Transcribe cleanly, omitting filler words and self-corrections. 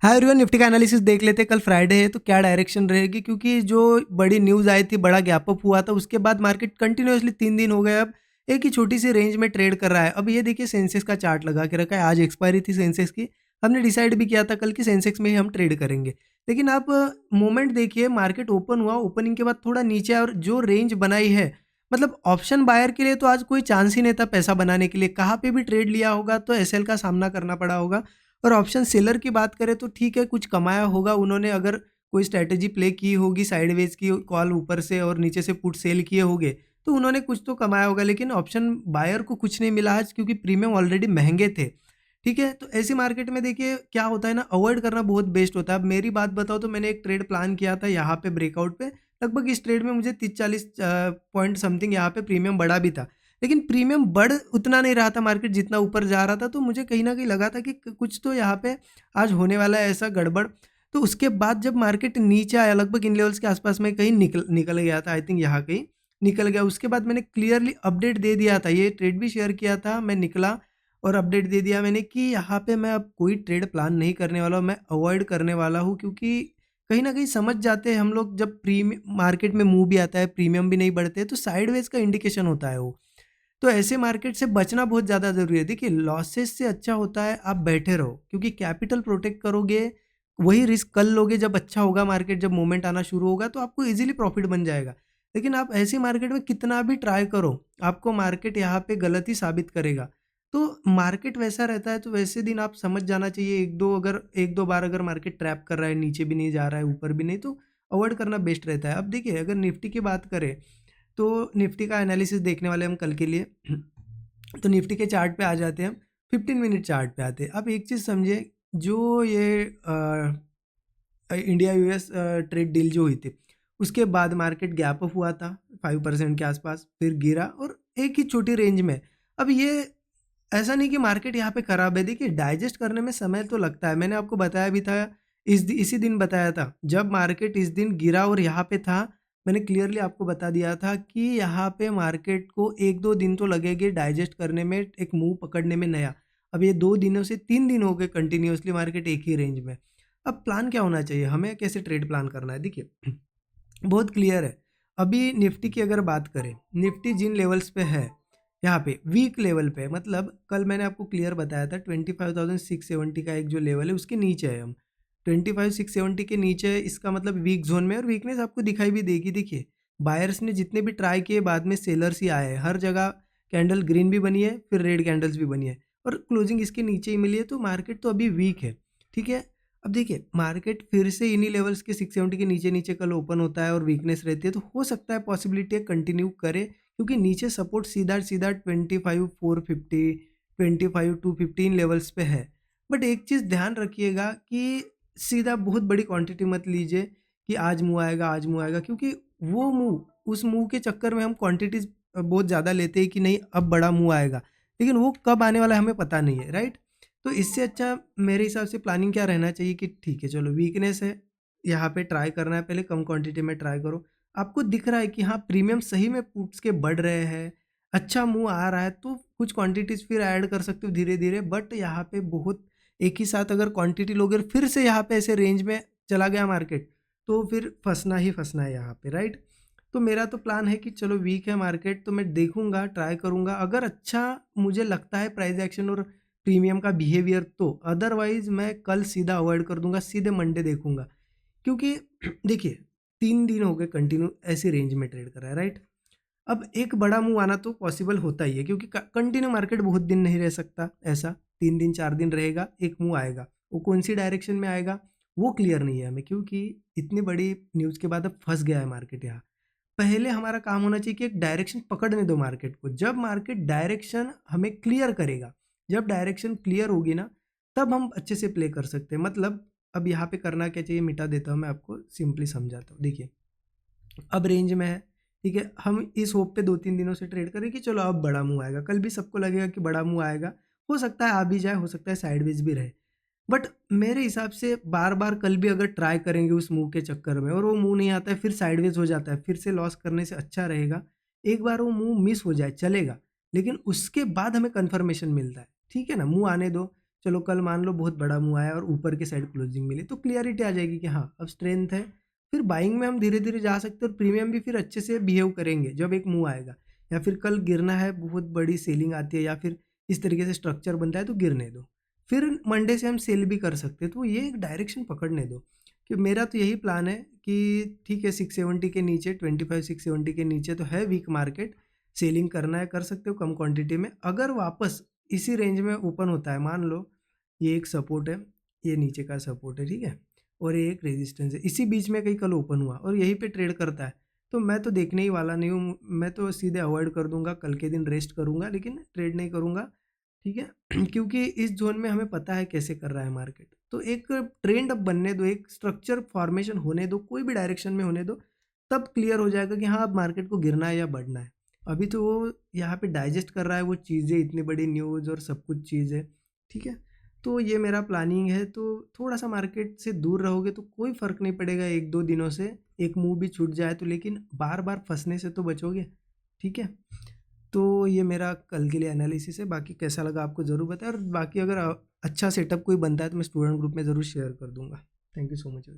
Hi everyone, Nifty का analysis देख लेते हैं। कल फ्राइडे है तो क्या डायरेक्शन रहेगी, क्योंकि जो बड़ी न्यूज़ आई थी, बड़ा गैप अप हुआ था, उसके बाद मार्केट कंटिन्यूअसली 3 दिन हो गए अब एक ही छोटी सी रेंज में ट्रेड कर रहा है। अब ये देखिए सेंसेक्स का चार्ट लगा के रखा है, आज एक्सपायरी थी सेंसेक्स की। हमने डिसाइड भी किया था कल की सेंसेक्स में ही हम ट्रेड करेंगे, लेकिन आप मोमेंट देखिए, मार्केट ओपन हुआ, ओपनिंग के बाद थोड़ा नीचे और जो रेंज बनाई है, मतलब ऑप्शन बायर के लिए तो आज कोई चांस ही नहीं था पैसा बनाने के लिए। कहाँ पे भी ट्रेड लिया होगा तो एसएल का सामना करना पड़ा होगा। और ऑप्शन सेलर की बात करें तो ठीक है, कुछ कमाया होगा उन्होंने, अगर कोई स्ट्रैटेजी प्ले की होगी, साइडवेज की कॉल ऊपर से और नीचे से पुट सेल किए होंगे, तो उन्होंने कुछ तो कमाया होगा। लेकिन ऑप्शन बायर को कुछ नहीं मिला आज, क्योंकि प्रीमियम ऑलरेडी महंगे थे। ठीक है, तो ऐसी मार्केट में देखिए क्या होता है ना, अवॉइड करना बहुत बेस्ट होता है। अब मेरी बात बताओ तो मैंने एक ट्रेड प्लान किया था यहाँ पे ब्रेकआउट पे, लगभग इस ट्रेड में मुझे 30-40 पॉइंट समथिंग यहाँ पे प्रीमियम बढ़ा भी था। लेकिन प्रीमियम बढ़ उतना नहीं रहा था मार्केट जितना ऊपर जा रहा था, तो मुझे कहीं न कहीं लगा था कि कुछ तो यहाँ पे आज होने वाला है ऐसा गड़बड़। तो उसके बाद जब मार्केट नीचे आया, लगभग इन लेवल्स के आस-पास में कहीं निकल निकल गया था, आई थिंक यहाँ कहीं निकल गया। उसके बाद मैंने क्लियरली अपडेट दे दिया था, ये ट्रेड भी शेयर किया था, मैं निकला और अपडेट दे दिया मैंने कि यहाँ पे मैं अब कोई ट्रेड प्लान नहीं करने वाला हूँ, मैं अवॉइड करने वाला हूँ। क्योंकि कहीं न कहीं समझ जाते हैं हम लोग, जब मार्केट में मूव भी आता है, प्रीमियम भी नहीं बढ़ते, तो साइडवेज का इंडिकेशन होता है वो। तो ऐसे मार्केट से बचना बहुत ज़्यादा ज़रूरी है। देखिए लॉसेस से अच्छा होता है आप बैठे रहो, क्योंकि कैपिटल प्रोटेक्ट करोगे, वही रिस्क कल लोगे जब अच्छा होगा मार्केट, जब मूवमेंट आना शुरू होगा तो आपको ईज़िली प्रॉफ़िट बन जाएगा। लेकिन आप ऐसी मार्केट में कितना भी ट्राई करो, आपको मार्केट यहाँ पे गलत ही साबित करेगा। तो मार्केट वैसा रहता है, तो वैसे दिन आप समझ जाना चाहिए, 1-2 बार अगर मार्केट ट्रैप कर रहा है, नीचे भी नहीं जा रहा है, ऊपर भी नहीं, तो अवॉइड करना बेस्ट रहता है। अब देखिए अगर निफ्टी की बात करें, तो निफ्टी का एनालिसिस देखने वाले हम कल के लिए। तो निफ्टी के चार्ट पे आ जाते हैं हम, 15 मिनट चार्ट पे आते हैं। अब एक चीज़ समझिए, जो ये इंडिया यूएस ट्रेड डील जो हुई थी, उसके बाद मार्केट गैप अप हुआ था 5% के आसपास, फिर गिरा और एक ही छोटी रेंज में। अब ये ऐसा नहीं कि मार्केट यहाँ पे खराब है, देखिए डाइजेस्ट करने में समय तो लगता है। मैंने आपको बताया भी था, इसी दिन बताया था, जब मार्केट इस दिन गिरा और यहाँ पे था, मैंने क्लियरली आपको बता दिया था कि यहाँ पे मार्केट को 1-2 दिन तो लगेंगे डाइजेस्ट करने में, एक मूव पकड़ने में नया। अब ये 2 दिनों से 3 दिन हो गए कंटिन्यूअसली मार्केट एक ही रेंज में। अब प्लान क्या होना चाहिए, हमें कैसे ट्रेड प्लान करना है, देखिए बहुत क्लियर है। अभी निफ्टी की अगर बात करें, निफ्टी जिन लेवल्स पे है, यहाँ पे वीक लेवल पे, मतलब कल मैंने आपको क्लियर बताया था 25,670 का एक जो लेवल है उसके नीचे है हम। 25,670 के नीचे है, इसका मतलब वीक जोन में, और वीकनेस आपको दिखाई भी देगी। देखिए बायर्स ने जितने भी ट्राई किए, बाद में सेलर्स ही आए हैं। हर जगह कैंडल ग्रीन भी बनी है, फिर रेड कैंडल्स भी बनी है, और क्लोजिंग इसके नीचे ही मिली है, तो मार्केट तो अभी वीक है। ठीक है, अब देखिए मार्केट फिर से इन्हीं लेवल्स के 670 के नीचे नीचे कल ओपन होता है और वीकनेस रहती है, तो हो सकता है पॉसिबिलिटी है कंटिन्यू करे, क्योंकि नीचे सपोर्ट सीधा सीधा 25,450, 25,215 लेवल्स पे है। बट एक चीज़ ध्यान रखिएगा कि सीधा बहुत बड़ी क्वांटिटी मत लीजिए कि आज मूव आएगा, आज मूव आएगा, क्योंकि वो मूव, उस मूव के चक्कर में हम क्वांटिटीज बहुत ज़्यादा लेते हैं कि नहीं अब बड़ा मूव आएगा, लेकिन वो कब आने वाला है हमें पता नहीं है, राइट। तो इससे अच्छा मेरे हिसाब से प्लानिंग क्या रहना चाहिए कि ठीक है चलो वीकनेस है, यहाँ पे ट्राई करना है, पहले कम क्वांटिटी में ट्राई करो। आपको दिख रहा है कि हाँ प्रीमियम सही में पुट्स के बढ़ रहे हैं, अच्छा मुँह आ रहा है, तो कुछ क्वांटिटीज़ फिर ऐड कर सकते हो धीरे-धीरे। बट यहाँ पे बहुत एक ही साथ अगर क्वांटिटी लोगे और फिर से यहाँ पे ऐसे रेंज में चला गया मार्केट, तो फिर फँसना ही फँसना है यहाँ पे, राइट। तो मेरा तो प्लान है कि चलो वीक है मार्केट, तो मैं देखूँगा, ट्राई करूँगा, अगर अच्छा मुझे लगता है प्राइस एक्शन और प्रीमियम का बिहेवियर, तो अदरवाइज़ मैं कल सीधा अवॉइड कर दूँगा, सीधे मंडे देखूँगा। क्योंकि देखिए 3 दिन हो गए कंटिन्यू ऐसी रेंज में ट्रेड कर रहा है, राइट। अब एक बड़ा मूव आना तो पॉसिबल होता ही है, क्योंकि कंटिन्यू मार्केट बहुत दिन नहीं रह सकता ऐसा, 3 दिन 4 दिन रहेगा, एक मूव आएगा, वो कौन सी डायरेक्शन में आएगा वो क्लियर नहीं है हमें, क्योंकि इतनी बड़ी न्यूज़ के बाद अब फंस गया है मार्केट यहाँ। पहले हमारा काम होना चाहिए कि एक डायरेक्शन पकड़ने दो मार्केट को, जब मार्केट डायरेक्शन हमें क्लियर करेगा, जब डायरेक्शन क्लियर होगी ना, तब हम अच्छे से प्ले कर सकते हैं। मतलब अब यहाँ पे करना क्या चाहिए, मिटा देता हूँ मैं आपको, सिंपली समझाता हूँ। देखिए अब रेंज में है, ठीक है, हम इस होप पे 2-3 दिनों से ट्रेड करें कि चलो अब बड़ा मुँह आएगा, कल भी सबको लगेगा कि बड़ा मुँह आएगा, हो सकता है आ भी जाए, हो सकता है साइडवेज भी रहे। बट मेरे हिसाब से बार-बार कल भी अगर ट्राई करेंगे उस मूव के चक्कर में और वो मूव नहीं आता है, फिर साइडवेज हो जाता है, फिर से लॉस करने से अच्छा रहेगा, एक बार वो मूव मिस हो जाए चलेगा, लेकिन उसके बाद हमें कन्फर्मेशन मिलता है, ठीक है ना? मूव आने दो, चलो कल मान लो बहुत बड़ा मूव आया और ऊपर के साइड क्लोजिंग मिली, तो क्लियरिटी आ जाएगी कि हाँ अब स्ट्रेंथ है। फिर बाइंग में हम धीरे धीरे जा सकते हैं और प्रीमियम भी फिर अच्छे से बिहेव करेंगे जब एक मूव आएगा। या फिर कल गिरना है, बहुत बड़ी सेलिंग आती है या फिर इस तरीके से स्ट्रक्चर बनता है तो गिरने दो, फिर मंडे से हम सेल भी कर सकते हैं। तो ये एक डायरेक्शन पकड़ने दो कि मेरा तो यही प्लान है कि ठीक है 670 के नीचे, 25-670 के नीचे तो है वीक मार्केट, सेलिंग करना है कर सकते हो कम क्वांटिटी में। अगर वापस इसी रेंज में ओपन होता है, मान लो ये एक सपोर्ट है, ये नीचे का सपोर्ट है, ठीक है, और ये एक रेजिस्टेंस है, इसी बीच में कहीं कल ओपन हुआ और यहीं पे ट्रेड करता है, तो मैं तो देखने ही वाला नहीं हूँ, मैं तो सीधे अवॉइड कर दूंगा, कल के दिन रेस्ट करूंगा लेकिन ट्रेड नहीं करूंगा, ठीक है। क्योंकि इस जोन में हमें पता है कैसे कर रहा है मार्केट। तो एक ट्रेंड अब बनने दो, एक स्ट्रक्चर फॉर्मेशन होने दो, कोई भी डायरेक्शन में होने दो, तब क्लियर हो जाएगा कि हाँ अब मार्केट को गिरना है या बढ़ना है। अभी तो वो यहाँ पे डाइजेस्ट कर रहा है वो चीज़ें, इतनी बड़ी न्यूज़ और सब कुछ चीज़ है, ठीक है। तो ये मेरा प्लानिंग है। तो थोड़ा सा मार्केट से दूर रहोगे तो कोई फ़र्क नहीं पड़ेगा, एक दो दिनों से एक मूव भी छूट जाए तो, लेकिन बार बार फंसने से तो बचोगे, ठीक है। तो ये मेरा कल के लिए एनालिसिस है, बाकी कैसा लगा आपको ज़रूर बताएं, और बाकी अगर अच्छा सेटअप कोई बनता है तो मैं स्टूडेंट ग्रुप में ज़रूर शेयर कर दूंगा। Thank you so much.